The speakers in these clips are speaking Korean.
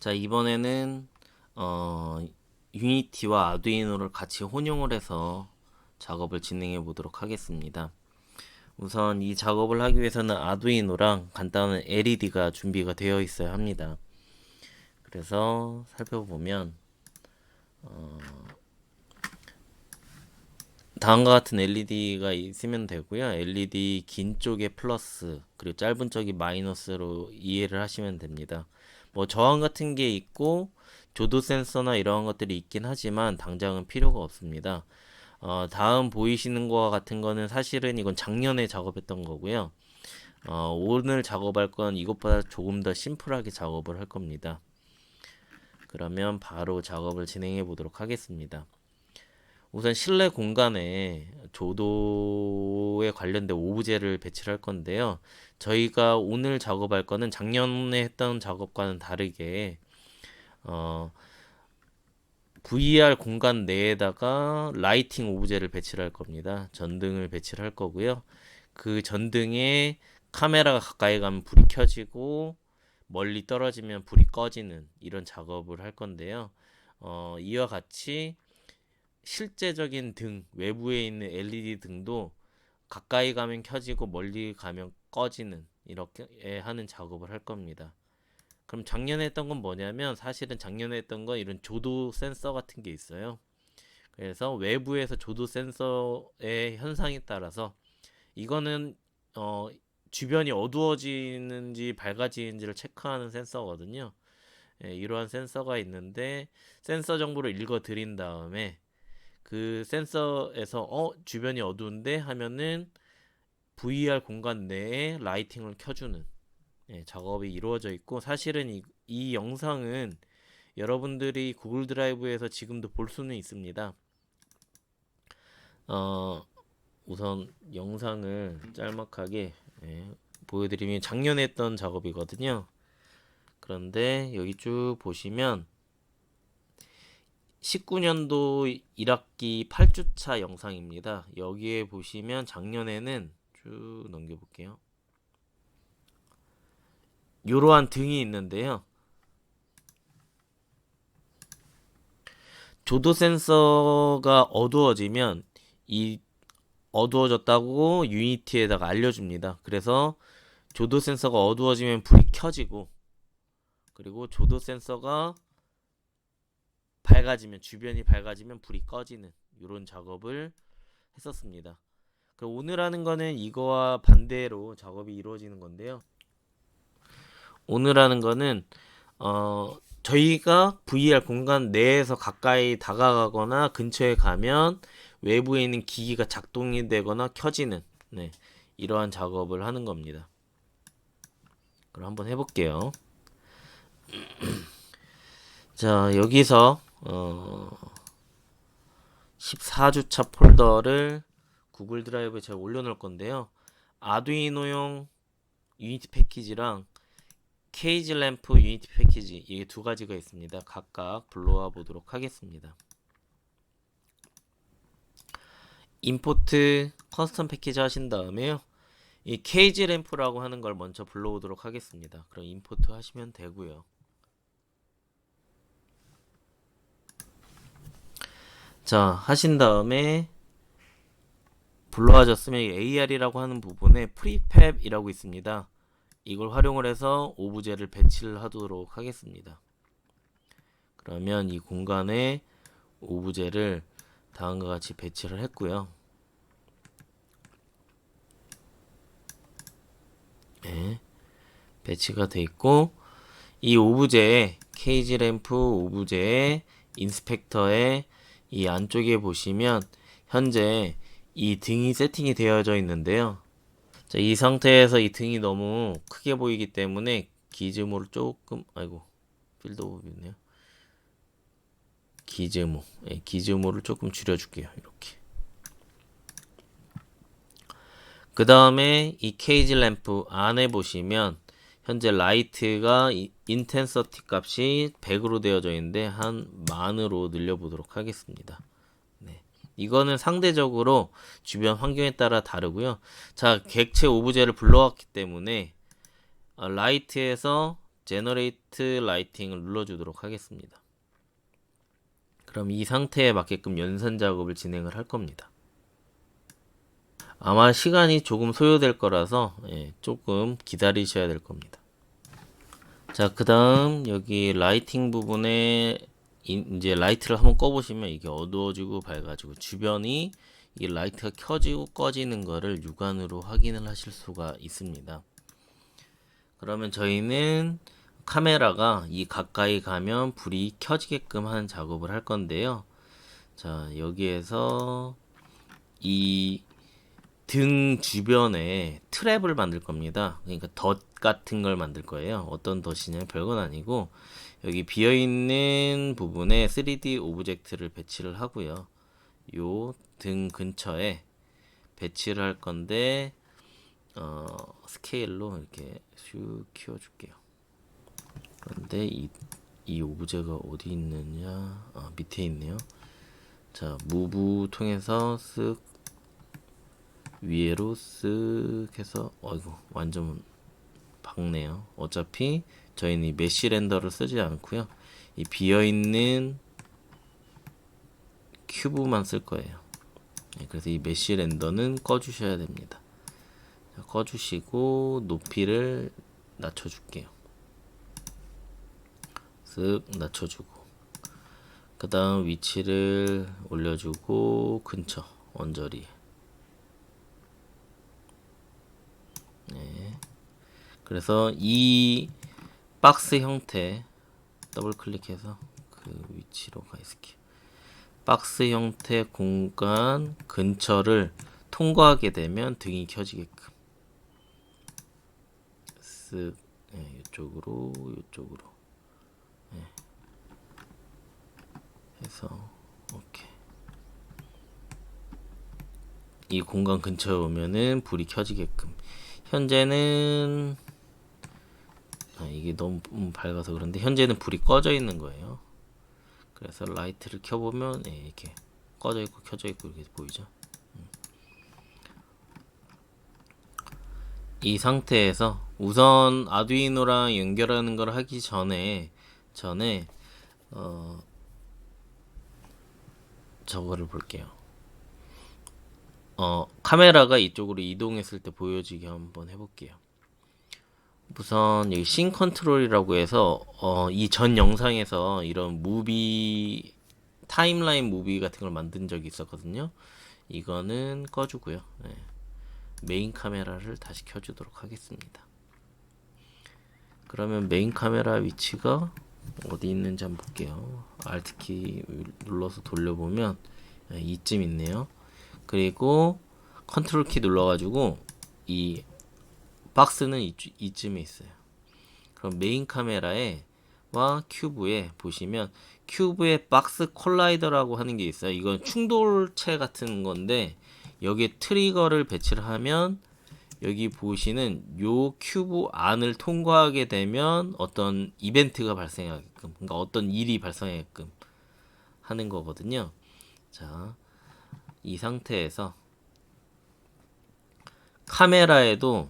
자, 이번에는 유니티와 아두이노를 같이 혼용을 해서 작업을 진행해 보도록 하겠습니다. 우선 이 작업을 하기 위해서는 아두이노랑 간단한 LED가 준비가 되어 있어야 합니다. 그래서 살펴보면 다음과 같은 LED가 있으면 되고요. LED 긴 쪽에 플러스, 그리고 짧은 쪽이 마이너스로 이해를 하시면 됩니다. 뭐 저항 같은 게 있고 조도 센서나 이러한 것들이 있긴 하지만 당장은 필요가 없습니다. 다음 보이시는 거와 같은 거는 사실은 이건 작년에 작업했던 거고요. 오늘 작업할 건 이것보다 조금 더 심플하게 작업을 할 겁니다. 그러면 바로 작업을 진행해 보도록 하겠습니다. 우선 실내 공간에 조도에 관련된 오브제를 배치를 할 건데요. 저희가 오늘 작업할 거는 작년에 했던 작업과는 다르게 VR 공간 내에다가 라이팅 오브제를 배치를 할 겁니다. 전등을 배치를 할 거고요. 그 전등에 카메라가 가까이 가면 불이 켜지고 멀리 떨어지면 불이 꺼지는 이런 작업을 할 건데요. 이와 같이 실제적인 등, 외부에 있는 LED 등도 가까이 가면 켜지고 멀리 가면 꺼지는 이렇게 하는 작업을 할 겁니다. 그럼 작년에 했던 건 뭐냐면 사실은 작년에 했던 건 이런 조도 센서 같은 게 있어요. 그래서 외부에서 조도 센서의 현상에 따라서 이거는 어, 주변이 어두워지는지 밝아지는지를 체크하는 센서거든요. 예, 이러한 센서가 있는데 센서 정보를 읽어 드린 다음에 그 센서에서 주변이 어두운데 하면은 VR 공간 내에 라이팅을 켜주는 작업이 이루어져 있고 사실은 이 영상은 여러분들이 구글 드라이브에서 지금도 볼 수는 있습니다. 어, 우선 영상을 짤막하게 보여드리면 작년에 했던 작업이거든요. 그런데 여기 쭉 보시면 19년도 1학기 8주차 영상입니다. 여기에 보시면 작년에는 쭉 넘겨볼게요. 이러한 등이 있는데요. 조도 센서가 어두워지면 이 어두워졌다고 유니티에다가 알려줍니다. 그래서 조도 센서가 어두워지면 불이 켜지고 그리고 조도 센서가 밝아지면 주변이 밝아지면 불이 꺼지는 이런 작업을 했었습니다. 오늘 하는 거는 이거와 반대로 작업이 이루어지는 건데요. 오늘 하는 거는 저희가 VR 공간 내에서 가까이 다가가거나 근처에 가면 외부에 있는 기기가 작동이 되거나 켜지는 이러한 작업을 하는 겁니다. 그럼 한번 해볼게요. 자, 여기서 14주차 폴더를 구글 드라이브에 제가 올려놓을 건데요. 아두이노용 유니티 패키지랑 케이지 램프 유니티 패키지 이게 두 가지가 있습니다. 각각 불러와 보도록 하겠습니다. 임포트 커스텀 패키지 하신 다음에요. 이 케이지 램프라고 하는 걸 먼저 불러오도록 하겠습니다. 그럼 임포트 하시면 되고요. 자, 하신 다음에 불러와졌으면 AR이라고 하는 부분에 프리팹이라고 있습니다. 이걸 활용을 해서 오브제를 배치를 하도록 하겠습니다. 그러면 이 공간에 오브제를 다음과 같이 배치를 했고요. 네, 배치가 돼 있고 이 오브제에 케이지 램프 오브제의 인스펙터에 이 안쪽에 보시면 현재 이 등이 세팅이 되어져 있는데요. 자, 이 상태에서 이 등이 너무 크게 보이기 때문에 기즈모를 조금 필드 오브 뷰네요. 기즈모를 조금 줄여줄게요. 이렇게. 그 다음에 이 케이지 램프 안에 보시면 현재 라이트가 인텐서티 값이 100으로 되어져 있는데 한 만으로 늘려보도록 하겠습니다. 이거는 상대적으로 주변 환경에 따라 다르고요. 자, 객체 오브제를 불러왔기 때문에 라이트에서 제너레이트 라이팅을 눌러주도록 하겠습니다. 그럼 이 상태에 맞게끔 연산 작업을 진행을 할 겁니다. 아마 시간이 조금 소요될 거라서 조금 기다리셔야 될 겁니다. 자, 그 다음 여기 라이팅 부분에 이제 라이트를 한번 꺼보시면 이게 어두워지고 밝아지고 주변이 이 라이트가 켜지고 꺼지는 거를 육안으로 확인을 하실 수가 있습니다. 그러면 저희는 카메라가 이 가까이 가면 불이 켜지게끔 하는 작업을 할 건데요. 자, 여기에서 이 등 주변에 트랩을 만들 겁니다. 그러니까 덫 같은 걸 만들 거예요. 어떤 덫이냐면 별건 아니고 여기 비어있는 부분에 3D 오브젝트를 배치를 하고요. 요 등 근처에 배치를 할 건데 스케일로 이렇게 슉 키워줄게요. 그런데 이 오브제가 어디 있느냐? 밑에 있네요. 자, 무브 통해서 쓱 위로 쓱 해서 어이구 완전 박네요. 어차피 저희는 이 메쉬 렌더를 쓰지 않고요. 이 비어있는 큐브만 쓸 거예요. 그래서 이 메쉬 렌더는 꺼주셔야 됩니다. 자, 꺼주시고 높이를 낮춰줄게요. 쓱 낮춰주고 그 다음 위치를 올려주고 근처 언저리 그래서 이 박스 형태 더블 클릭해서 그 위치로 가 있을게요. 박스 형태 공간 근처를 통과하게 되면 등이 켜지게끔 쓱 이쪽으로 해서 오케이. 이 공간 근처에 오면은 불이 켜지게끔. 현재는 이게 너무 밝아서 그런데 현재는 불이 꺼져 있는 거예요. 그래서 라이트를 켜보면 이렇게 꺼져 있고 켜져 있고 이렇게 보이죠. 이 상태에서 우선 아두이노랑 연결하는 걸 하기 전에 저거를 볼게요. 카메라가 이쪽으로 이동했을 때 보여지게 한번 해볼게요. 우선 여기 씬 컨트롤이라고 해서 이 전 영상에서 이런 무비 타임라인 무비 같은 걸 만든 적이 있었거든요. 이거는 꺼주고요. 메인 카메라를 다시 켜주도록 하겠습니다. 그러면 메인 카메라 위치가 어디 있는지 한번 볼게요. Alt 키 눌러서 돌려보면 이쯤 있네요. 그리고 컨트롤 키 눌러가지고 이 박스는 이쯤에 있어요. 그럼 메인 카메라와 큐브에 보시면 큐브에 박스 콜라이더라고 하는 게 있어요. 이건 충돌체 같은 건데 여기에 트리거를 배치를 하면 여기 보시는 요 큐브 안을 통과하게 되면 어떤 이벤트가 발생하게끔, 그러니까 어떤 일이 발생하게끔 하는 거거든요. 자, 이 상태에서 카메라에도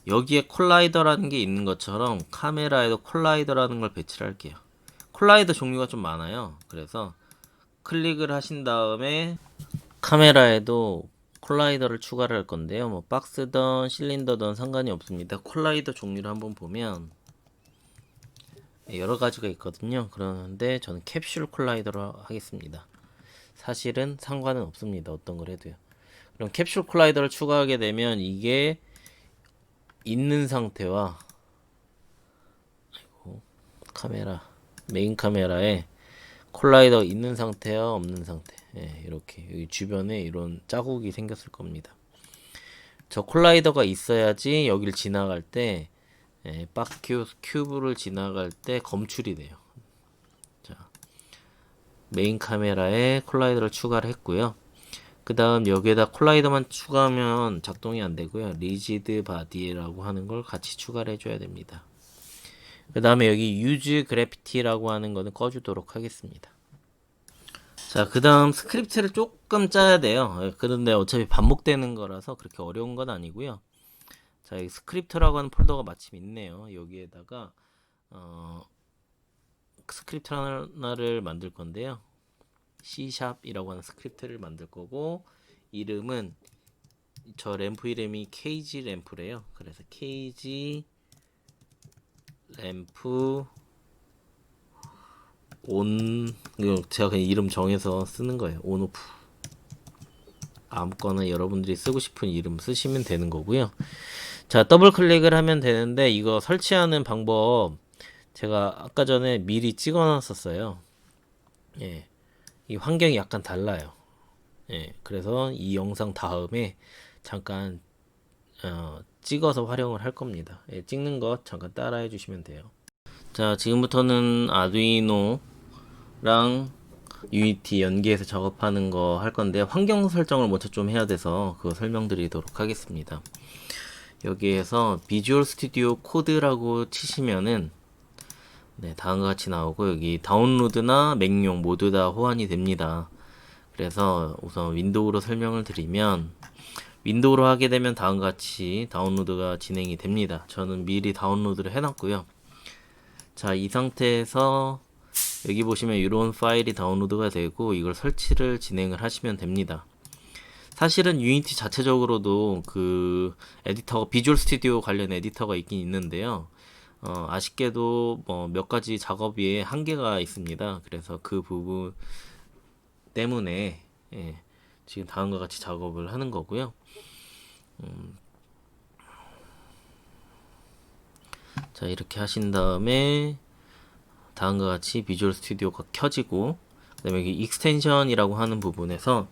여기에 콜라이더라는 게 있는 것처럼 카메라에도 콜라이더라는 걸 배치를 할게요. 콜라이더 종류가 좀 많아요. 그래서 클릭을 하신 다음에 카메라에도 콜라이더를 추가를 할 건데요. 뭐 박스든 실린더든 상관이 없습니다. 콜라이더 종류를 한번 보면 여러 가지가 있거든요. 그런데 저는 캡슐 콜라이더로 하겠습니다. 사실은 상관은 없습니다. 어떤 걸 해도요. 그럼 캡슐 콜라이더를 추가하게 되면 이게 있는 상태와 메인 카메라에 콜라이더 있는 상태와 없는 상태 이렇게 여기 주변에 이런 자국이 생겼을 겁니다. 저 콜라이더가 있어야지 여기를 지나갈 때 큐브를 지나갈 때 검출이 돼요. 자, 메인 카메라에 콜라이더를 추가를 했고요. 그 다음 여기에다 콜라이더만 추가하면 작동이 안 되고요. 리지드 바디라고 하는 걸 같이 추가를 해줘야 됩니다. 그 다음에 여기 유즈 그래피티라고 하는 거는 꺼주도록 하겠습니다. 자, 그 다음 스크립트를 조금 짜야 돼요. 그런데 어차피 반복되는 거라서 그렇게 어려운 건 아니고요. 자, 이 스크립트라고 하는 폴더가 마침 있네요. 여기에다가 스크립트 하나를 만들 건데요. C샵이라고 하는 스크립트를 만들 거고, 이름은 저 램프 이름이 케이지 램프래요. 그래서 케이지 램프 온, 이거 제가 그냥 이름 정해서 쓰는 거예요. 온 오프. 아무거나 여러분들이 쓰고 싶은 이름 쓰시면 되는 거고요. 자, 더블 클릭을 하면 되는데, 이거 설치하는 방법 제가 아까 전에 미리 찍어 놨었어요. 예. 이 환경이 약간 달라요. 예. 그래서 이 영상 다음에 잠깐 찍어서 활용을 할 겁니다. 예, 찍는 것 잠깐 따라해 주시면 돼요. 자, 지금부터는 아두이노랑 유니티 연계해서 작업하는 거 할 건데, 환경 설정을 먼저 좀 해야 돼서 그거 설명드리도록 하겠습니다. 여기에서 비주얼 스튜디오 코드라고 치시면은 네, 다음과 같이 나오고, 여기 다운로드나 맥용 모두 다 호환이 됩니다. 그래서 우선 윈도우로 설명을 드리면, 윈도우로 하게 되면 다음과 같이 다운로드가 진행이 됩니다. 저는 미리 다운로드를 해놨고요. 자, 이 상태에서 여기 보시면 이런 파일이 다운로드가 되고, 이걸 설치를 진행을 하시면 됩니다. 사실은 유니티 자체적으로도 그 에디터, 비주얼 스튜디오 관련 에디터가 있긴 있는데요. 아쉽게도 뭐 몇 가지 작업에 한계가 있습니다. 그래서 그 부분 때문에 예, 지금 다음과 같이 작업을 하는 거고요. 자, 이렇게 하신 다음에 다음과 같이 비주얼 스튜디오가 켜지고, 그다음에 여기 익스텐션이라고 하는 부분에서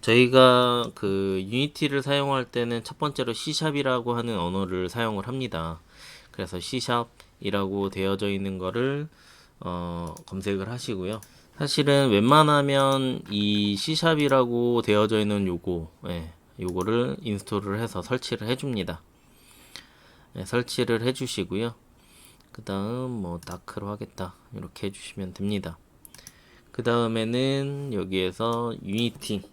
저희가 그 유니티를 사용할 때는 첫 번째로 C샵이라고 하는 언어를 사용을 합니다. 그래서 C샵이라고 되어져 있는 거를 검색을 하시고요. 사실은 웬만하면 이 C샵이라고 되어져 있는 요거를 인스톨을 해서 설치를 해줍니다. 네, 설치를 해주시고요. 그 다음 뭐 다크로 하겠다 이렇게 해주시면 됩니다. 그 다음에는 여기에서 유니티를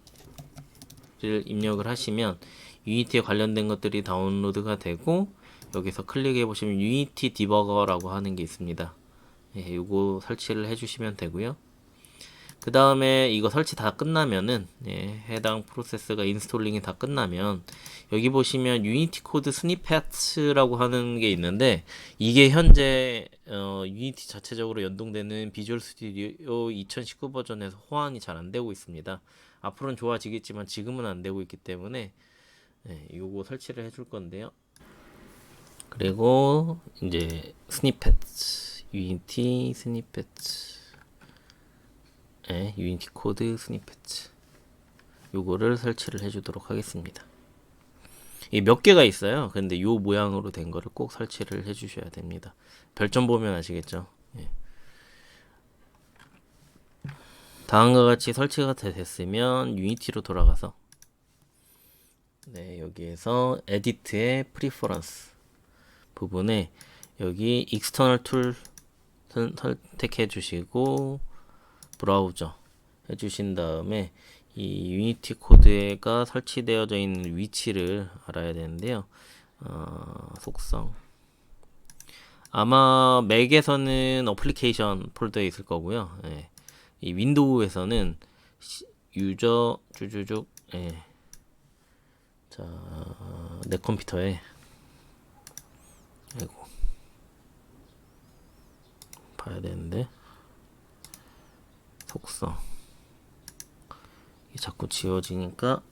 입력을 하시면 유니티에 관련된 것들이 다운로드가 되고, 여기서 클릭해 보시면 유니티 디버거라고 하는 게 있습니다. 예, 요거 설치를 해주시면 되고요. 그 다음에 이거 설치 다 끝나면은 해당 프로세스가 인스톨링이 다 끝나면 여기 보시면 유니티 코드 스니펫이라고 하는 게 있는데, 이게 현재 유니티 자체적으로 연동되는 비주얼 스튜디오 2019 버전에서 호환이 잘 안 되고 있습니다. 앞으로는 좋아지겠지만 지금은 안 되고 있기 때문에 요거 설치를 해줄 건데요. 그리고 이제 스니펫, 유니티 스니펫, 유니티 코드 스니펫, 요거를 설치를 해주도록 하겠습니다. 이 몇 개가 있어요. 근데 요 모양으로 된 거를 꼭 설치를 해주셔야 됩니다. 별점 보면 아시겠죠. 예. 다음과 같이 설치가 됐으면 유니티로 돌아가서 여기에서 에디트의 프리퍼런스 부분에 여기 익스터널 툴 선택해 주시고 브라우저 해주신 다음에 이 유니티 코드가 설치되어져 있는 위치를 알아야 되는데요. 속성 아마 맥에서는 어플리케이션 폴더에 있을 거고요. 이 윈도우에서는 유저 주주죽 자, 내 컴퓨터에 아이고 봐야 되는데 속성 이게 자꾸 지워지니까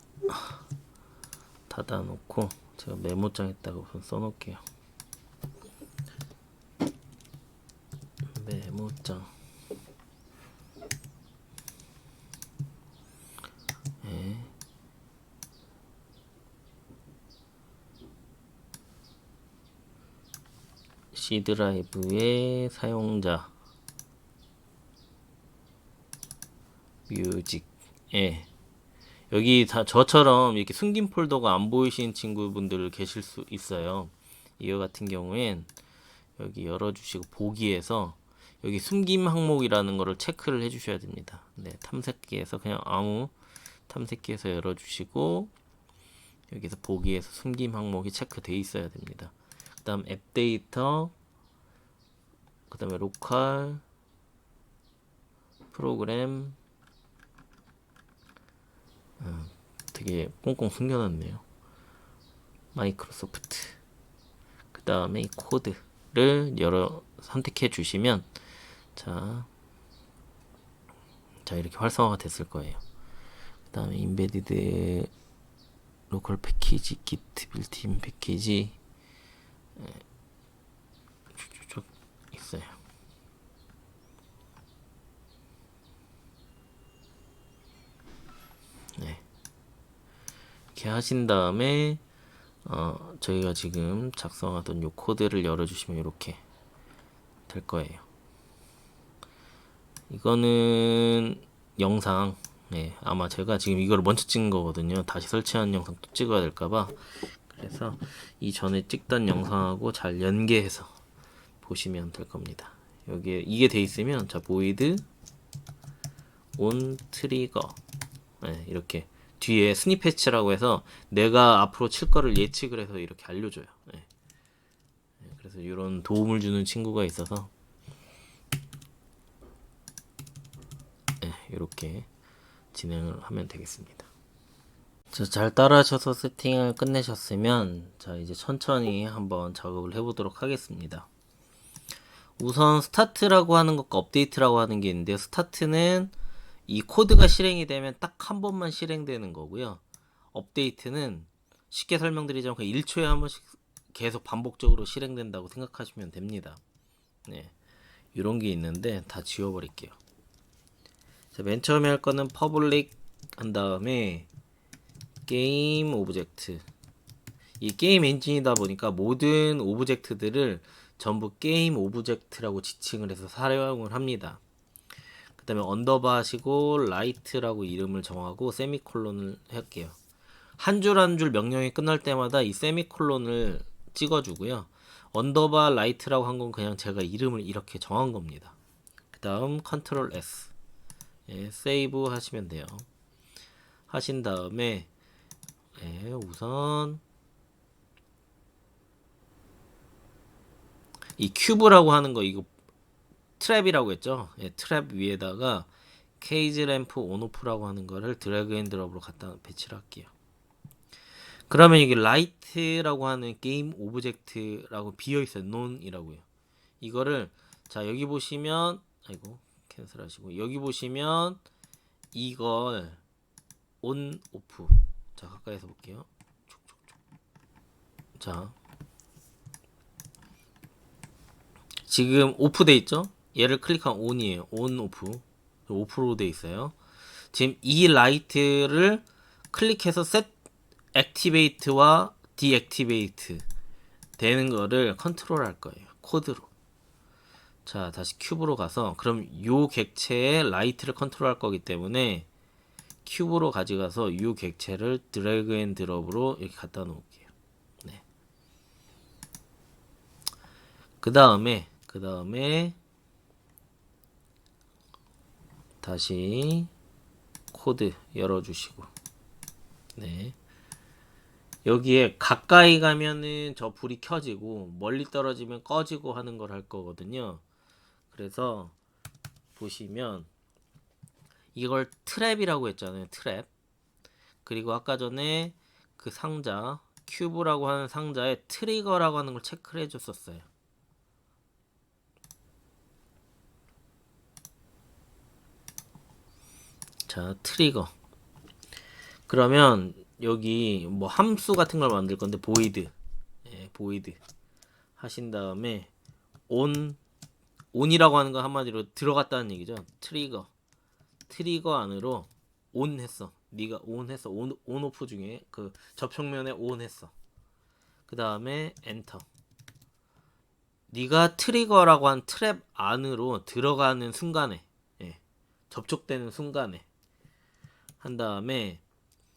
닫아놓고 제가 메모장에다가 우선 써놓을게요. 메모장 C 드라이브의 사용자 뮤직 여기 다 저처럼 이렇게 숨긴 폴더가 안 보이신 친구분들 계실 수 있어요. 이거 같은 경우엔 여기 열어주시고 보기에서 여기 숨김 항목이라는 거를 체크를 해주셔야 됩니다. 탐색기에서 그냥 아무 탐색기에서 열어주시고 여기서 보기에서 숨김 항목이 체크되어 있어야 됩니다. 그 다음 앱 데이터 그 다음에 로컬 프로그램 되게 꽁꽁 숨겨놨네요. 마이크로소프트. 그 다음에 이 코드를 선택해 주시면 자 이렇게 활성화가 됐을 거예요. 그 다음에 인베디드 로컬 패키지 기트 빌트인 패키지 쭉 있어요. 네. 이렇게 하신 다음에 저희가 지금 작성하던 요 코드를 열어주시면 이렇게 될 거예요. 이거는 영상, 네, 아마 제가 지금 이걸 먼저 찍은 거거든요. 다시 설치한 영상 또 찍어야 될까봐. 그래서 이전에 찍던 영상하고 잘 연계해서 보시면 될 겁니다. 여기에 이게 돼 있으면 자 void on trigger, 네, 이렇게 뒤에 스니패치라고 해서 내가 앞으로 칠 거를 예측을 해서 이렇게 알려줘요. 네. 그래서 이런 도움을 주는 친구가 있어서 네, 이렇게 진행을 하면 되겠습니다. 자, 잘 따라하셔서 세팅을 끝내셨으면 자 이제 천천히 한번 작업을 해보도록 하겠습니다. 우선 스타트라고 하는 것과 업데이트라고 하는 게 있는데요. 스타트는 이 코드가 실행이 되면 딱 한 번만 실행되는 거고요. 업데이트는 쉽게 설명드리자면 1초에 한 번씩 계속 반복적으로 실행된다고 생각하시면 됩니다. 네, 이런 게 있는데 다 지워버릴게요. 자, 맨 처음에 할 거는 퍼블릭 한 다음에 게임 오브젝트. 이 게임 엔진이다 보니까 모든 오브젝트들을 전부 게임 오브젝트라고 지칭을 해서 사용을 합니다. 그 다음에 언더바 하시고 라이트라고 이름을 정하고 세미콜론을 할게요. 한 줄 한 줄 명령이 끝날 때마다 이 세미콜론을 찍어주고요. 언더바 라이트라고 한 건 그냥 제가 이름을 이렇게 정한 겁니다. 그 다음 컨트롤 S, 예, 세이브 하시면 돼요. 하신 다음에 예, 우선 이 큐브라고 하는 거 이거 트랩이라고 했죠. 예, 트랩 위에다가 케이지 램프 온오프라고 하는 거를 드래그 앤 드롭으로 갖다 배치를 할게요. 그러면 이게 라이트라고 하는 게임 오브젝트라고 비어 있어요. 논이라고요. 이거를 자 여기 보시면 아이고 캔슬 하시고 여기 보시면 이걸 온 오프 자 가까이서 볼게요. 자 지금 오프돼 있죠? 얘를 클릭하면 온이에요. 온 오프 오프로 돼 있어요. 지금 이 라이트를 클릭해서 셋 액티베이트와 디액티베이트 되는 거를 컨트롤 할 거예요. 코드로. 자 다시 큐브로 가서 그럼 요 객체의 라이트를 컨트롤 할 거기 때문에 큐브로 가져가서 요 객체를 드래그 앤 드롭으로 이렇게 갖다 놓을게요. 네. 그 다음에 다시 코드 열어주시고 네. 여기에 가까이 가면은 저 불이 켜지고 멀리 떨어지면 꺼지고 하는 걸 할 거거든요. 그래서 보시면 이걸 트랩이라고 했잖아요. 트랩. 그리고 아까 전에 그 상자 큐브라고 하는 상자에 트리거라고 하는 걸 체크를 해줬었어요. 자 트리거. 그러면 여기 뭐 함수 같은 걸 만들 건데 보이드, 예, 보이드 하신 다음에 온이라고 하는 건 한마디로 들어갔다는 얘기죠. 트리거 안으로 온 했어. 네가 온 했어. 온 오프 중에 그 접촉면에 온 했어. 그 다음에 엔터. 네가 트리거라고 한 트랩 안으로 들어가는 순간에, 예, 접촉되는 순간에 한 다음에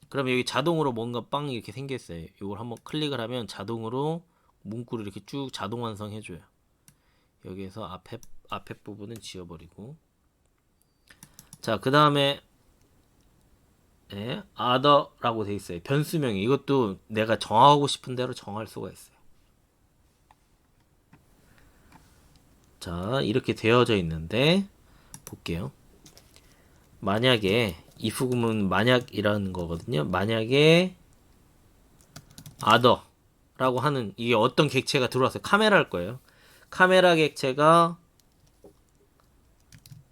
그러면 여기 자동으로 뭔가 빵 이렇게 생겼어요. 이걸 한번 클릭을 하면 자동으로 문구를 이렇게 쭉 자동 완성해줘요. 여기에서 앞에 부분은 지워버리고 자 그 다음에 네, other라고 돼 있어요. 변수명이 이것도 내가 정하고 싶은 대로 정할 수가 있어요. 자, 이렇게 되어져 있는데 볼게요. 만약에 if 구문 만약이라는 거거든요. 만약에 other라고 하는 이게 어떤 객체가 들어왔어요. 카메라일 거예요. 카메라 객체가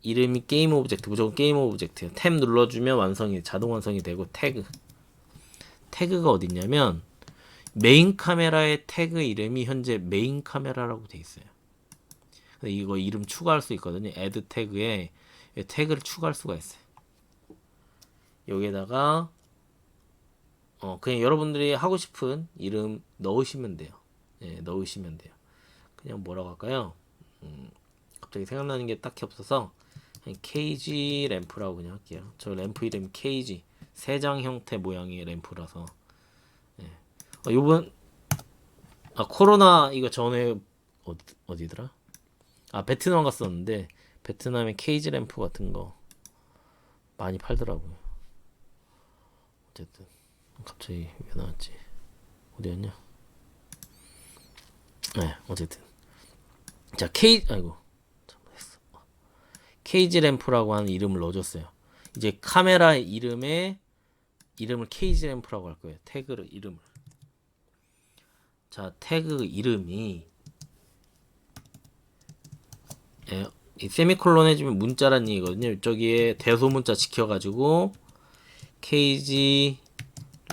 이름이 게임 오브젝트, 무조건 게임 오브젝트예요. 탭 눌러주면 완성이 자동 완성이 되고 태그가 어딨냐면 메인 카메라의 태그 이름이 현재 메인 카메라라고 돼 있어요. 이거 이름 추가할 수 있거든요. add 태그에 태그를 추가할 수가 있어요. 여기에다가 그냥 여러분들이 하고 싶은 이름 넣으시면 돼요. 예, 넣으시면 돼요. 그냥 뭐라고 할까요? 갑자기 생각나는 게 딱히 없어서 그냥 KG 램프라고 그냥 할게요. 저 램프 이름이 KG 세장 형태 모양의 램프라서. 예. 요번 코로나 이거 전에 어디더라? 베트남 갔었는데 베트남에 케이지 램프 같은 거 많이 팔더라고요. 어쨌든 갑자기 왜 나왔지? 어디였냐? 네, 어쨌든 자 케이지 램프라고 하는 이름을 넣어줬어요. 이제 카메라 이름을 케이지 램프라고 할 거예요. 태그를 이름을. 자, 태그 이름이 이 세미콜론 해주면 문자란 얘기거든요. 저기에 대소문자 지켜가지고 케이지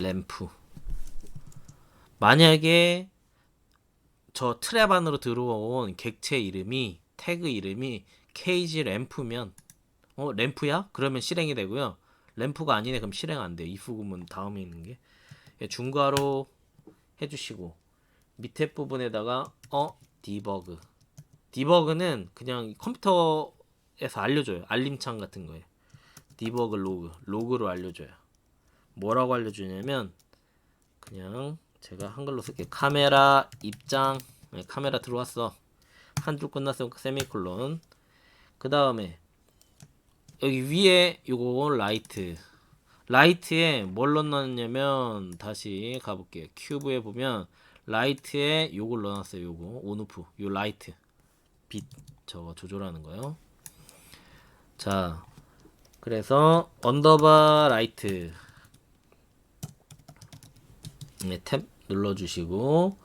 램프. 만약에 저 트랩 안으로 들어온 객체 이름이 태그 이름이 케이지 램프면 램프야? 그러면 실행이 되고요. 램프가 아니네 그럼 실행 안 돼요. if 구문 다음에 있는 게 중괄호 해주시고 밑에 부분에다가 디버그는 그냥 컴퓨터에서 알려줘요. 알림창 같은 거예요. 디버그 로그로 알려줘요. 뭐라고 알려주냐면 그냥 제가 한글로 쓸게요. 카메라 입장. 카메라 들어왔어. 한 줄 끝났으면 세미콜론. 그 다음에 여기 위에 요거 라이트에 뭘 넣어놨냐면 다시 가볼게요. 큐브에 보면 라이트에 요걸 넣어놨어요. 요거 온오프 요 라이트 빛 저거 조절하는 거요. 자, 그래서 언더바 라이트 탭 눌러주시고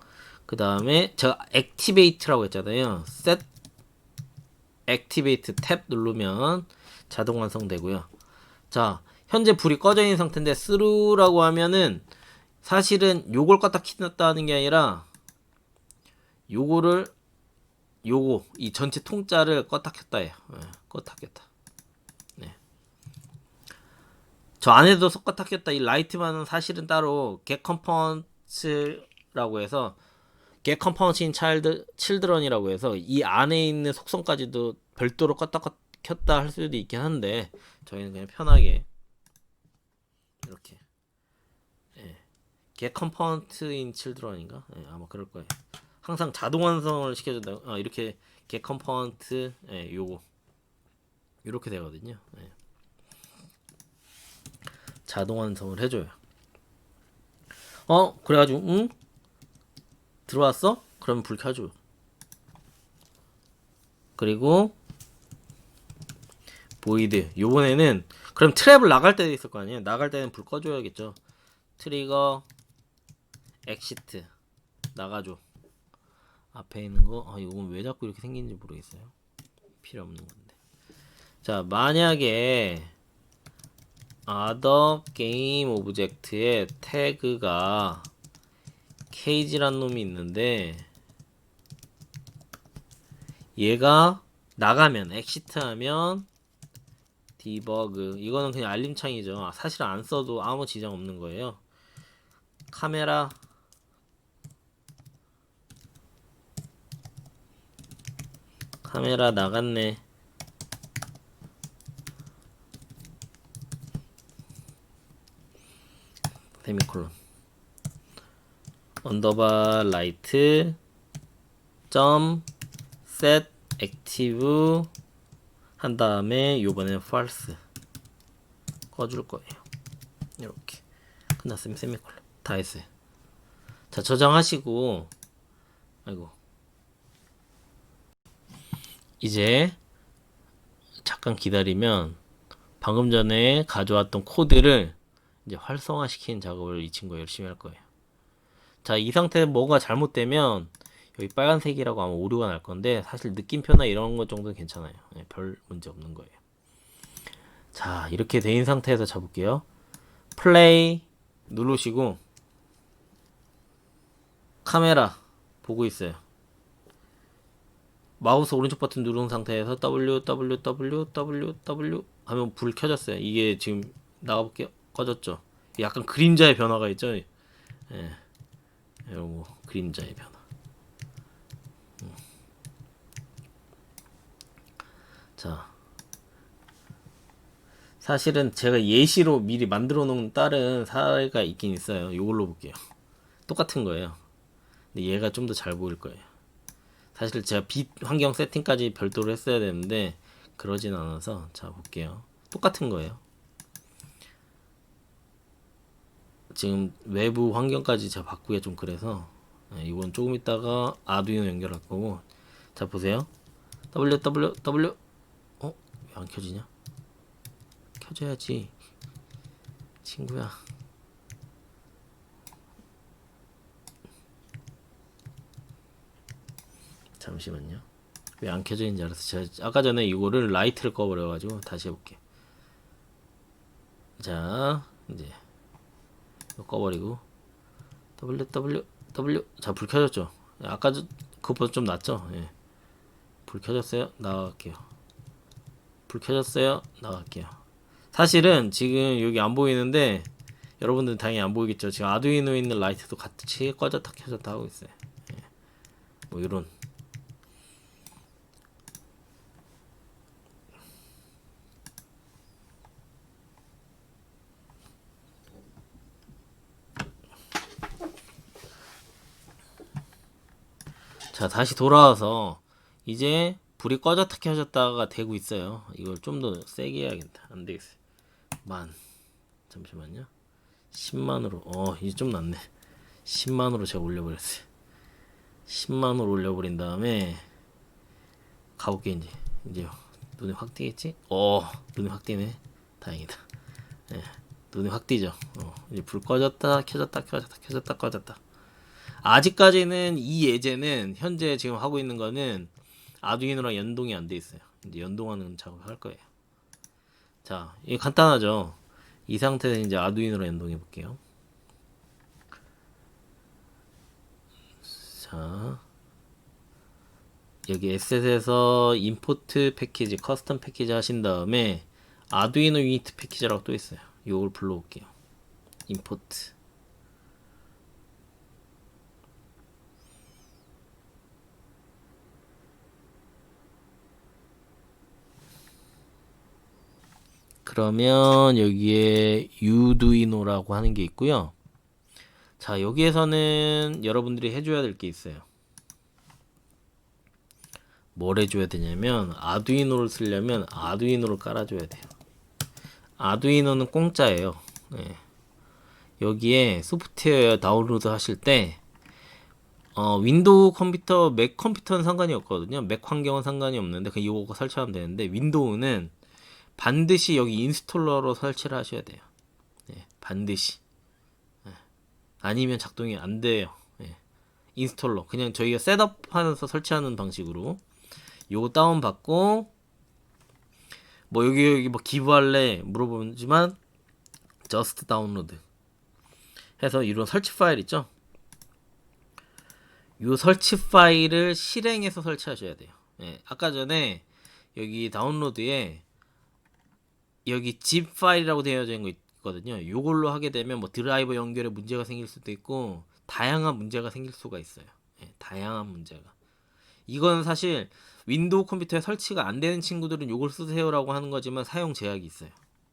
그 다음에 제가 액티베이트라고 했잖아요. set 액티베이트 탭 누르면 자동 완성되고요. 자, 현재 불이 꺼져 있는 상태인데 스루라고 하면은 사실은 요걸 껐다 켰다는 게 아니라 요거 이 전체 통짜를 껐다 켰다 해요. 껐다 켰다. 네. 저 안에도 껐다 켰다 이 라이트만은 사실은 따로 get components라고 해서 get components in children이라고 해서 이 안에 있는 속성까지도 별도로 껐다 켰다 할 수도 있긴 한데 저희는 그냥 편하게 이렇게 get component in children인가? 아마 그럴 거예요. 항상 자동 완성을 시켜준다. 이렇게 get component 요거 이렇게 되거든요. 자동 완성을 해줘요. 그래가지고 들어왔어? 그러면 불 켜줘. 그리고 보이드 요번에는 그럼 트랩을 나갈 때도 있을 거 아니에요. 나갈 때는 불 꺼줘야겠죠. 트리거 엑시트 나가줘. 앞에 있는 거 이건 왜 자꾸 이렇게 생긴지 모르겠어요. 필요 없는 건데. 자, 만약에 other game object의 태그가 케이지란 놈이 있는데 얘가 나가면 엑시트 하면 디버그 이거는 그냥 알림창이죠. 사실 안 써도 아무 지장 없는 거예요. 카메라 나갔네. 세미콜론 언더바 라이트 점 set 액티브 한 다음에 요번엔 false 꺼줄 거예요. 이렇게 끝났으면 세미콜론 다 했어요. 자, 저장하시고 이제 잠깐 기다리면 방금 전에 가져왔던 코드를 이제 활성화시키는 작업을 이 친구가 열심히 할 거예요. 자, 이 상태에 뭐가 잘못되면 여기 빨간색이라고 아마 오류가 날 건데 사실 느낌표나 이런 것 정도는 괜찮아요. 네, 별 문제 없는 거예요. 자, 이렇게 된 상태에서 잡을게요. 플레이 누르시고 카메라 보고 있어요. 마우스 오른쪽 버튼 누른 상태에서 W 하면 불 켜졌어요. 이게 지금 나가볼게요. 꺼졌죠. 약간 그림자의 변화가 있죠. 예, 이런 거 그림자의 변화. 자, 사실은 제가 예시로 미리 만들어 놓은 다른 사례가 있긴 있어요. 이걸로 볼게요. 똑같은 거예요. 근데 얘가 좀 더 잘 보일 거예요. 사실 제가 빛 환경 세팅까지 별도로 했어야 되는데 그러진 않아서 자 볼게요. 똑같은 거예요. 지금 외부 환경까지 제가 바꾸기가 좀 그래서 이건 조금 있다가 아두이노 연결할 거고. 자 보세요. W 왜 안 켜지냐? 켜져야지 친구야. 잠시만요. 왜 안 켜져 있는지 알았어. 제가 아까 전에 이거를 라이트를 꺼버려가지고 다시 해볼게. 자 이제 이거 꺼버리고 W 자 불 켜졌죠. 아까 그것보다 좀 낫죠. 예. 불 켜졌어요. 나갈게요. 불 켜졌어요. 나갈게요. 사실은 지금 여기 안 보이는데 여러분들은 당연히 안 보이겠죠. 지금 아두이노에 있는 라이트도 같이 꺼졌다 켜졌다 하고 있어요. 예. 뭐 이런. 자 다시 돌아와서 이제 불이 꺼졌다 켜졌다가 되고 있어요. 이걸 좀 더 세게 해야겠다. 안 되겠어요. 잠시만요. 10만으로 이제 좀 낫네. 10만으로 제가 올려버렸어요. 10만으로 올려버린 다음에 가볼게. 이제 눈에 확 띄겠지? 눈에 확 띄네. 다행이다. 예, 눈에 확 띄죠. 이제 불 꺼졌다 켜졌다 켜졌다 켜졌다 꺼졌다. 아직까지는 이 예제는 현재 지금 하고 있는 거는 아두이노랑 연동이 안 돼 있어요. 이제 연동하는 작업을 할 거예요. 자, 이게 간단하죠. 이 상태에서 이제 아두이노랑 연동해 볼게요. 자, 여기 에셋에서 임포트 패키지, 커스텀 패키지 하신 다음에 아두이노 유니트 패키지라고 또 있어요. 이걸 불러올게요. 임포트. 그러면 여기에 유두이노라고 하는 게 있고요. 자, 여기에서는 여러분들이 해줘야 될 게 있어요. 뭘 해줘야 되냐면 아두이노를 쓰려면 아두이노를 깔아줘야 돼요. 아두이노는 공짜예요. 네. 여기에 소프트웨어 다운로드 하실 때 윈도우 컴퓨터, 맥 컴퓨터는 상관이 없거든요. 맥 환경은 상관이 없는데 그 이거 설치하면 되는데 윈도우는 반드시 여기 인스톨러로 설치를 하셔야 돼요. 네, 반드시. 네. 아니면 작동이 안 돼요. 네. 인스톨러. 그냥 저희가 셋업하면서 설치하는 방식으로 요거 다운 받고 뭐 여기 뭐 기부할래 물어보지만 just 다운로드 해서 이런 설치 파일 있죠? 요 설치 파일을 실행해서 설치하셔야 돼요. 예, 아까 전에 여기 다운로드에 여기 zip 파일이라고 되어져 있는 거 있거든요. 요걸로 하게 되면 뭐 드라이버 연결에 문제가 생길 수도 있고 다양한 문제가 생길 수가 있어요. 예, 다양한 문제가. 이건 사실 윈도우 컴퓨터에 설치가 안 되는 친구들은 요걸 쓰세요라고 하는 거지만 사용 제약이 있어요.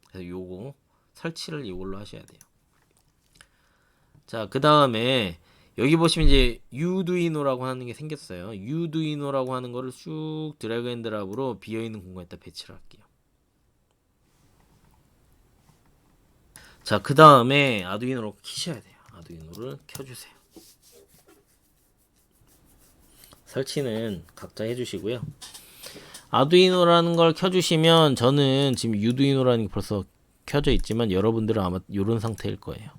그래서 요거 설치를 이걸로 하셔야 돼요. 자, 그 다음에 여기 보시면 이제 유두이노라고 하는 게 생겼어요. 유두이노라고 하는 거를 쭉 드래그 앤 드랍으로 비어있는 공간에다 배치를 할게요. 자, 그 다음에 아두이노로 키셔야 돼요. 아두이노를 켜주세요. 설치는 각자 해주시고요. 아두이노라는 걸 켜주시면 저는 지금 유두이노라는 게 벌써 켜져 있지만 여러분들은 아마 이런 상태일 거예요.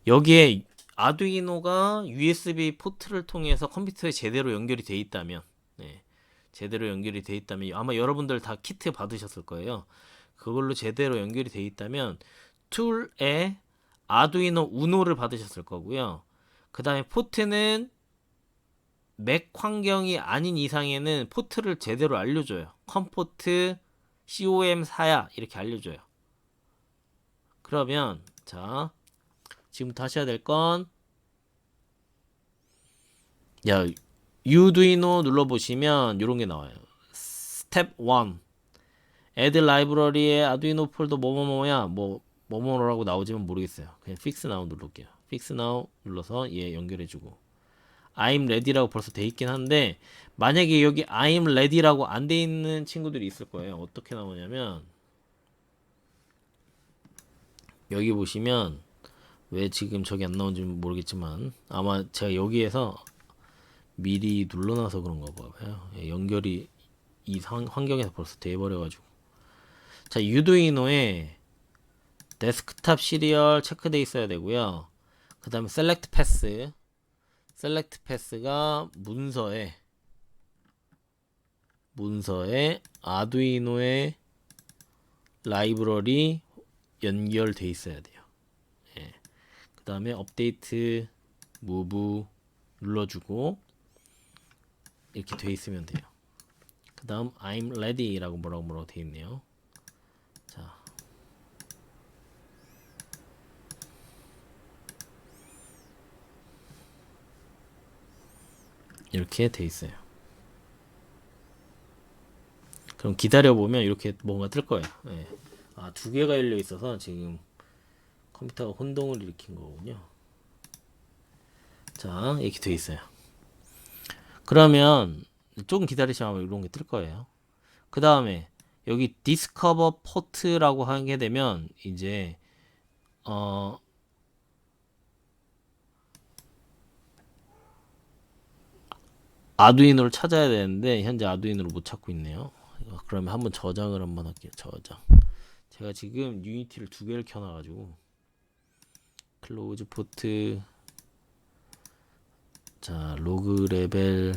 여기에 아두이노가 USB 포트를 통해서 컴퓨터에 제대로 연결이 돼 있다면, 네, 제대로 연결이 돼 있다면 아마 여러분들 다 키트 받으셨을 거예요. 그걸로 제대로 연결이 돼 있다면 툴에 아두이노 우노를 받으셨을 거고요. 그 다음에 포트는 맥 환경이 아닌 이상에는 포트를 제대로 알려줘요. 컴포트 COM4야 이렇게 알려줘요. 그러면 자 지금부터 하셔야 될 건 유두이노 눌러보시면 이런 게 나와요. 스텝 1 add library에 아두이노 폴더 뭐뭐뭐야 뭐뭐라고 나오지만 모르겠어요. 그냥 fix now 누를게요. fix now 눌러서 얘 연결해주고 I'm ready라고 벌써 돼 있긴 한데 만약에 여기 I'm ready라고 안 돼 있는 친구들이 있을 거예요. 어떻게 나오냐면 여기 보시면 왜 지금 저기 안 나오는지 모르겠지만 아마 제가 여기에서 미리 눌러놔서 그런가 봐요. 연결이 이 환경에서 벌써 돼버려가지고 자 유두이노에 데스크탑 시리얼 체크돼 있어야 되고요. 그 다음에 셀렉트 패스가 문서에 아두이노의 라이브러리 연결돼 있어야 돼요. 예. 그 다음에 업데이트 무브 눌러주고 이렇게 돼 있으면 돼요. 그 다음 I'm ready라고 뭐라고 돼 있네요. 자 이렇게 돼 있어요. 그럼 기다려보면 이렇게 뭔가 뜰 거예요. 예. 아, 두 개가 열려 있어서 지금 컴퓨터가 혼동을 일으킨 거군요. 자, 이렇게 돼 있어요. 그러면 조금 기다리시면 이런 게 뜰 거예요. 그 다음에 여기 디스커버 포트라고 하게 되면 이제 아두이노를 찾아야 되는데 현재 아두이노를 못 찾고 있네요. 그러면 한번 저장을 한번 할게요. 저장. 제가 지금 유니티를 두 개를 켜놔가지고 클로즈 포트 자 로그 레벨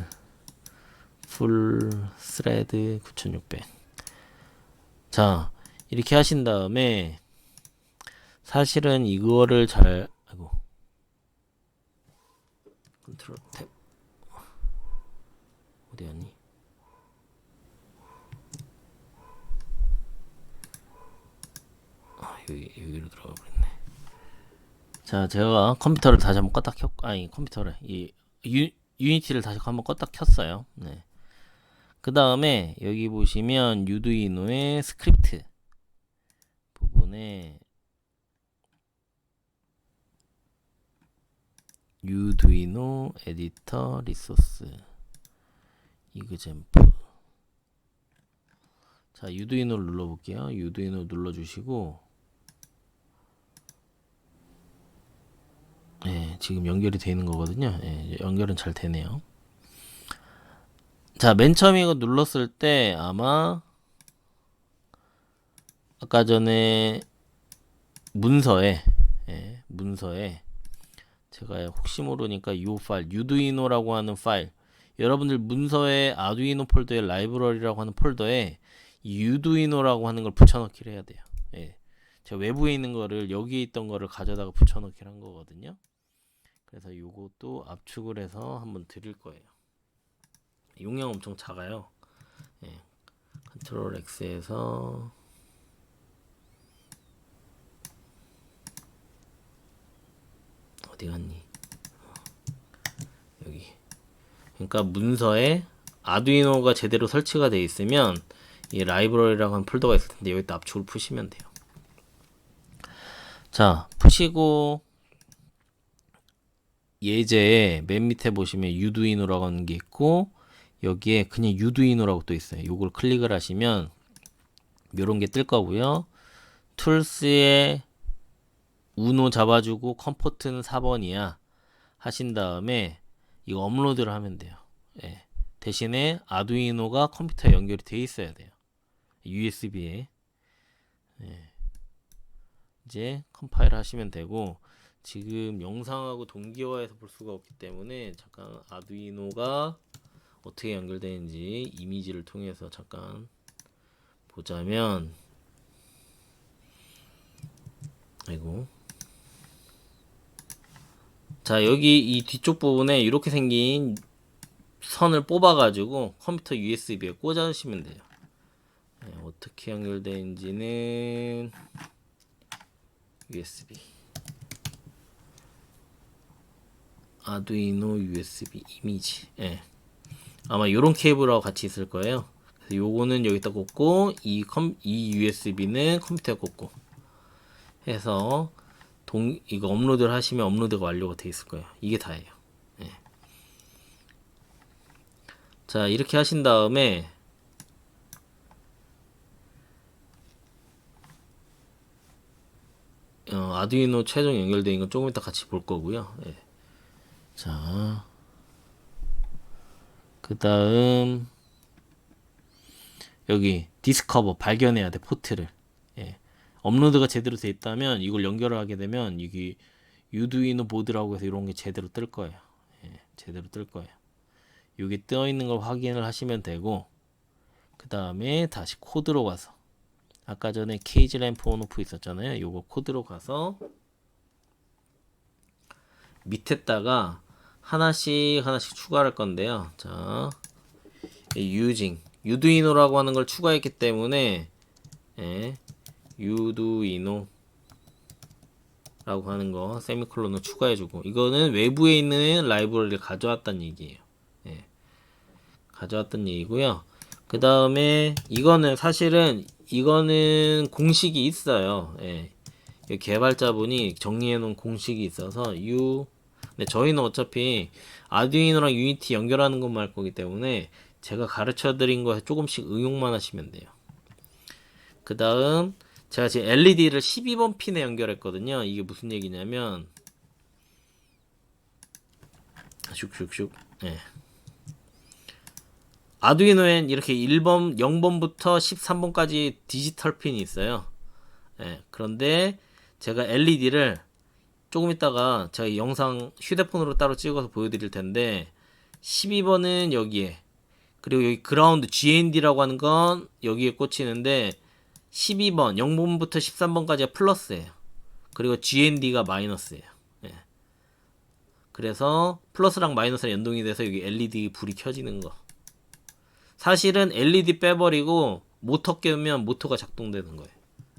풀 스레드 9600 자 이렇게 하신 다음에 사실은 이거를 아이고 컨트롤 탭 어디 갔니? 여기로 들어가 버렸네. 자, 제가 컴퓨터를 다시 한번 껐다 켰고, 컴퓨터를 유니티를 다시 한번 껐다 켰어요. 네. 그 다음에 여기 보시면 유두이노의 스크립트 부분에 유두이노 에디터 리소스 이그젠플 자 유두이노를 눌러볼게요. 유두이노 눌러주시고 지금 연결이 되는 거거든요. 연결은 잘 되네요. 자, 맨 처음에 이거 눌렀을 때 아마 아까 전에 문서에 제가 혹시 모르니까 이 파일 유두이노라고 하는 파일 여러분들 문서에 아두이노 폴더에 라이브러리라고 하는 폴더에 유두이노라고 하는 걸 붙여넣기를 해야 돼요. 제가 외부에 있는 거를 여기에 있던 거를 가져다가 붙여넣기를 한 거거든요. 그래서 요것도 압축을 해서 한번 드릴 거예요. 용량 엄청 작아요. 컨트롤 X에서 어디 갔니? 여기. 그러니까 문서에 아두이노가 제대로 설치가 되어 있으면 이 라이브러리라고 하는 폴더가 있을 텐데 여기다 압축을 푸시면 돼요. 자, 푸시고 예제에 맨 밑에 보시면 유두이노라고 하는 게 있고 여기에 그냥 유두이노라고 또 있어요. 요걸 클릭을 하시면 요런 게 뜰 거고요. 툴스에 우노 잡아주고 컴포트는 4번이야 하신 다음에 이거 업로드를 하면 돼요. 대신에 아두이노가 컴퓨터에 연결이 돼 있어야 돼요. USB에. 네. 이제 컴파일 하시면 되고, 지금 영상하고 동기화해서 볼 수가 없기 때문에 잠깐 아두이노가 어떻게 연결되는지 이미지를 통해서 잠깐 보자면, 아이고. 자, 여기 이 뒤쪽 부분에 이렇게 생긴 선을 뽑아가지고 컴퓨터 USB에 꽂아주시면 돼요. 네, 어떻게 연결되는지는 USB 아두이노 USB 이미지. 예. 아마 이런 케이블하고 같이 있을 거예요. 그래서 요거는 여기다 꽂고 이 USB는 컴퓨터에 꽂고 해서 이거 업로드를 하시면 업로드가 완료가 돼 있을 거예요. 이게 다예요. 예. 자, 이렇게 하신 다음에 아두이노 최종 연결되어 있는 건 조금 이따 같이 볼 거고요. 예. 자, 그 다음 여기 디스커버 발견해야 돼, 포트를. 예. 업로드가 제대로 돼 있다면 이걸 연결을 하게 되면 여기 유두이노 보드라고 해서 이런 게 제대로 뜰 거예요. 예. 제대로 뜰 거예요. 여기 떠 있는 걸 확인을 하시면 되고, 그 다음에 다시 코드로 가서 아까 전에 케이지 램프 온오프 있었잖아요. 요거 코드로 가서 밑에다가 하나씩 추가할 건데요. 자, 유두이노라고 하는 걸 추가했기 때문에, 예, 유두이노 라고 하는 거 세미콜론을 추가해주고, 이거는 외부에 있는 라이브러리를 가져왔다는 얘기예요. 예, 가져왔던 얘기고요. 그 다음에 이거는 사실은 이거는 공식이 있어요. 예, 개발자분이 정리해 놓은 공식이 있어서 근데 저희는 어차피 아두이노랑 유니티 연결하는 것만 할 거기 때문에 제가 가르쳐 드린 거에 조금씩 응용만 하시면 돼요. 그 다음 제가 지금 LED를 12번 핀에 연결했거든요. 이게 무슨 얘기냐면 슉슉슉. 네. 아두이노엔 이렇게 1번, 0번부터 13번까지 디지털 핀이 있어요. 네. 그런데 제가 LED를 조금 있다가 제가 영상 휴대폰으로 따로 찍어서 보여드릴 텐데 12번은 여기에, 그리고 여기 그라운드 GND라고 하는 건 여기에 꽂히는데 12번 0번부터 13번까지가 플러스예요. 그리고 GND가 마이너스예요. 예. 그래서 플러스랑 마이너스랑 연동이 돼서 여기 LED 불이 켜지는 거. 사실은 LED 빼버리고 모터 끄면 모터가 작동되는 거예요.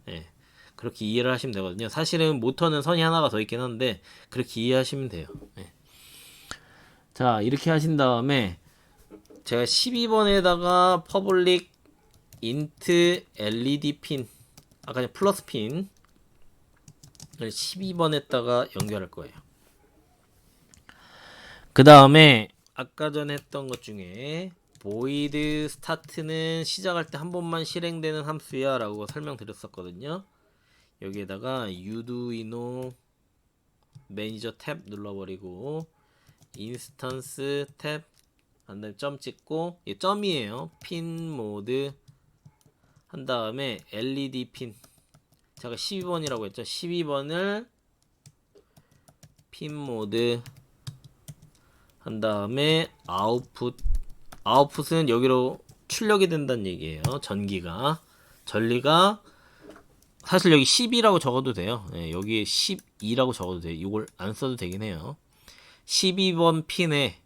예. 그렇게 이해를 하시면 되거든요. 사실은 모터는 선이 하나가 더 있긴 한데 그렇게 이해하시면 돼요. 예. 자, 이렇게 하신 다음에 제가 12번에다가 퍼블릭 인트 LED 핀, 아까 플러스 핀을 12번에다가 연결할 거예요. 그 다음에 아까 전에 했던 것 중에 void start는 시작할 때 한 번만 실행되는 함수야 라고 설명드렸었거든요. 여기에다가 유두이노 매니저 탭 눌러버리고 인스턴스 탭 한 다음에 점 찍고, 이게 점이에요. 핀 모드 한 다음에 LED 핀, 제가 12번이라고 했죠. 12번을 핀 모드 한 다음에 아웃풋은 여기로 출력이 된다는 얘기예요. 전기가 사실 여기 10이라고 적어도 돼요. 네, 여기에 12라고 적어도 돼요. 이걸 안 써도 되긴 해요. 12번 핀에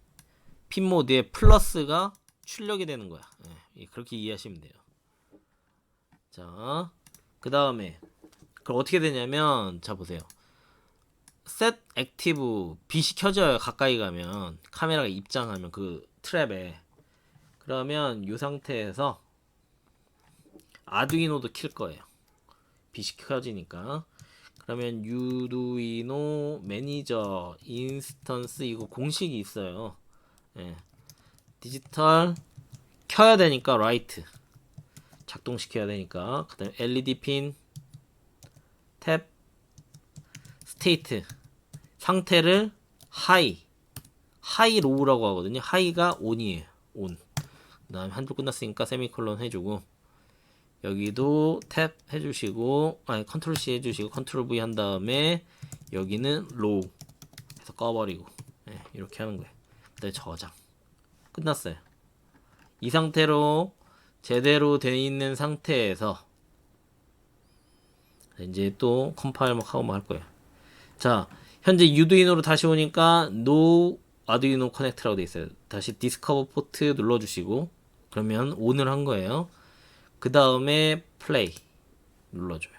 핀 모드에 플러스가 출력이 되는 거야. 네, 그렇게 이해하시면 돼요. 자, 그 다음에 그럼 어떻게 되냐면, 자 보세요. set active 빛이 켜져요. 가까이 가면 카메라가 입장하면 그 트랩에. 그러면 이 상태에서 아두이노도 킬 거예요. 빛이 켜지니까. 그러면 유두이노 매니저 인스턴스, 이거 공식이 있어요. 예. 디지털 켜야 되니까 라이트 작동시켜야 되니까, 그 다음에 LED 핀 탭 스테이트 상태를 하이 로우라고 하거든요. 하이가 온이에요. 온. 다음에 한 줄 끝났으니까 세미콜론 해주고, 여기도 탭 해주시고, 아니 컨트롤 C 해주시고 컨트롤 V 한 다음에 여기는 로우 해서 꺼버리고, 네, 이렇게 하는 거예요. 그다음에 저장. 끝났어요. 이 상태로 제대로 돼 있는 상태에서 이제 또 컴파일 막 하고 막 할 거예요. 자, 현재 유두이노로 다시 오니까 no 아두이노 커넥트라고 돼 있어요. 다시 디스커버 포트 눌러주시고, 그러면 ON을 한 거예요. 그 다음에 플레이 눌러줘요.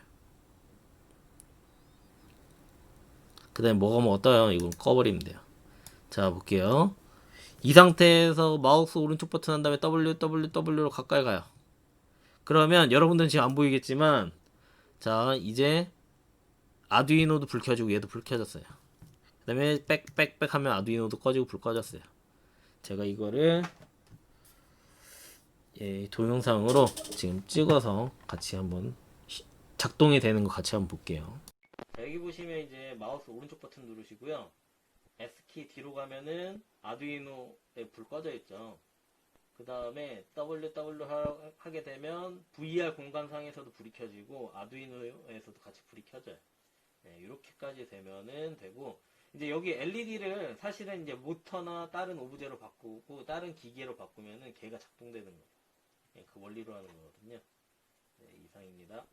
그 다음에 뭐가 뭐 어떠요? 이건 꺼버리면 돼요. 자, 볼게요. 이 상태에서 마우스 오른쪽 버튼 한 다음에 WWW로 가까이 가요. 그러면 여러분들은 지금 안 보이겠지만, 자, 이제 아두이노도 불 켜지고 얘도 불 켜졌어요. 그 다음에 빽빽빽 하면 아두이노도 꺼지고 불 꺼졌어요. 제가 이거를 동영상으로 지금 찍어서 같이 한번 작동이 되는 거 같이 한번 볼게요. 여기 보시면 이제 마우스 오른쪽 버튼 누르시고요. S키 뒤로 가면은 아두이노에 불 꺼져 있죠. 그 다음에 WW 하게 되면 VR 공간상에서도 불이 켜지고 아두이노에서도 같이 불이 켜져요. 네, 이렇게까지 되면은 되고, 이제 여기 LED를 사실은 이제 모터나 다른 오브제로 바꾸고 다른 기계로 바꾸면은 걔가 작동되는 거예요. 네, 그 원리로 하는 거거든요. 네, 이상입니다.